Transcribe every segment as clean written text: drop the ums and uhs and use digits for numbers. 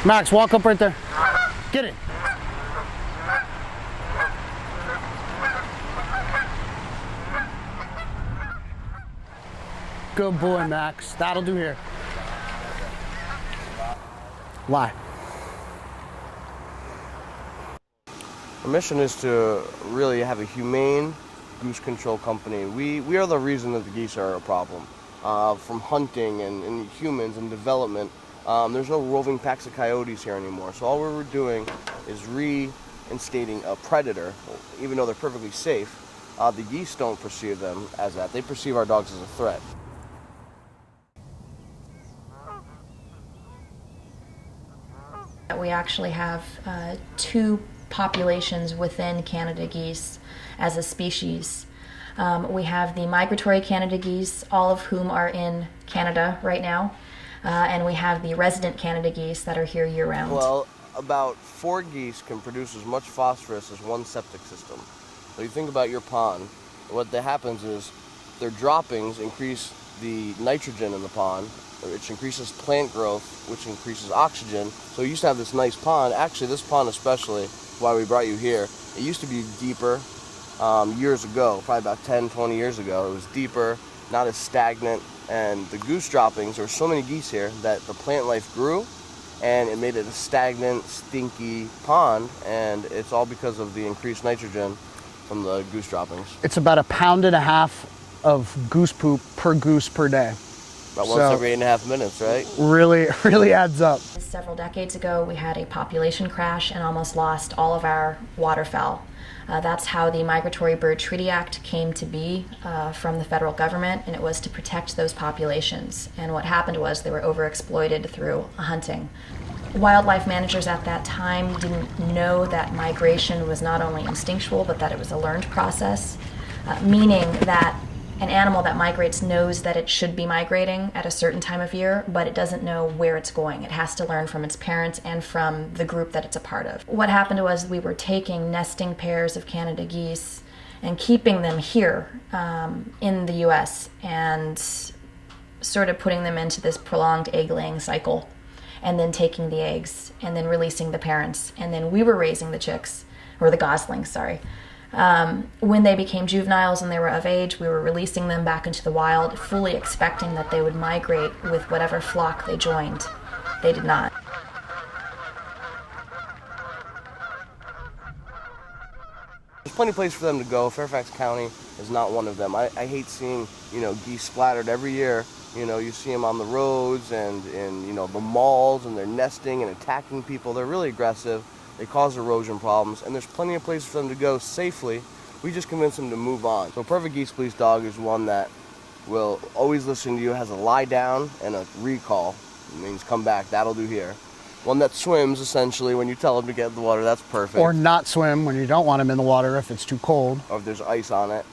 Max, walk up right there. Get it. Good boy, Max. That'll do here. Lie. Our mission is to really have a humane goose control company. We are the reason that the geese are a problem. From hunting and humans and development, there's no roving packs of coyotes here anymore. So all we're doing is reinstating a predator, even though they're perfectly safe. The geese don't perceive them as that. They perceive our dogs as a threat. We actually have two populations within Canada geese as a species. We have the migratory Canada geese, all of whom are in Canada right now, and we have the resident Canada geese that are here year-round. Well, about 4 geese can produce as much phosphorus as 1 septic system. So you think about your pond, what happens is their droppings increase the nitrogen in the pond, which increases plant growth, which increases oxygen. So you used to have this nice pond. Actually, this pond especially, why we brought you here, it used to be deeper years ago, probably about 10, 20 years ago. It was deeper, not as stagnant, and the goose droppings, there were so many geese here that the plant life grew, and it made it a stagnant, stinky pond, and it's all because of the increased nitrogen from the goose droppings. It's about 1.5 pounds of goose poop per goose per day. About once every 8.5 minutes, right? Really adds up. Several decades ago, we had a population crash and almost lost all of our waterfowl. That's how the Migratory Bird Treaty Act came to be from the federal government, and it was to protect those populations. And what happened was they were overexploited through hunting. Wildlife managers at that time didn't know that migration was not only instinctual, but that it was a learned process, meaning that an animal that migrates knows that it should be migrating at a certain time of year, but it doesn't know where it's going. It has to learn from its parents and from the group that it's a part of. What happened was we were taking nesting pairs of Canada geese and keeping them here in the US and sort of putting them into this prolonged egg-laying cycle, and then taking the eggs and then releasing the parents. And then we were raising the chicks, or the goslings, sorry. When they became juveniles and they were of age, we were releasing them back into the wild, fully expecting that they would migrate with whatever flock they joined. They did not. There's plenty of places for them to go. Fairfax County is not one of them. I hate seeing, geese splattered every year. You see them on the roads and in, the malls, and they're nesting and attacking people. They're really aggressive. They cause erosion problems, and there's plenty of places for them to go safely. We just convince them to move on. So a perfect geese police dog is one that will always listen to you, has a lie down and a recall. It means come back, that'll do here. One that swims, essentially, when you tell them to get in the water, that's perfect. Or not swim when you don't want them in the water if it's too cold. Or if there's ice on it.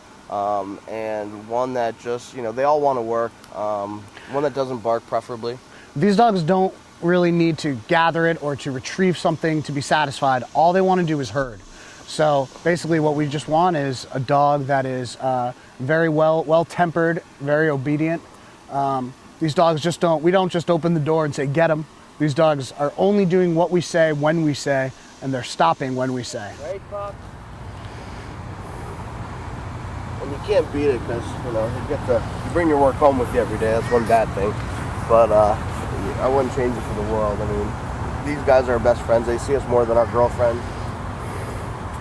And one that just, they all want to work. One that doesn't bark, preferably. These dogs don't really need to gather it or to retrieve something to be satisfied. All they want to do is herd. So basically what we just want is a dog that is very well-tempered, very obedient. These dogs we don't just open the door and say, get them. These dogs are only doing what we say when we say, and they're stopping when we say. Right, Fox? And you can't beat it because, you bring your work home with you every day. That's one bad thing. But I wouldn't change it for the world. I mean, these guys are our best friends. They see us more than our girlfriends.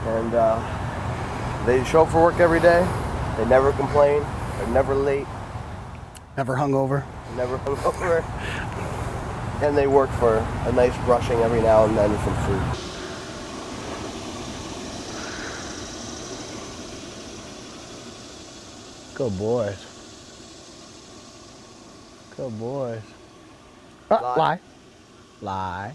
And they show up for work every day. They never complain. They're never late. Never hungover. Never hungover. And they work for a nice brushing every now and then and some food. Good boys. Good boys. Lie. Lie.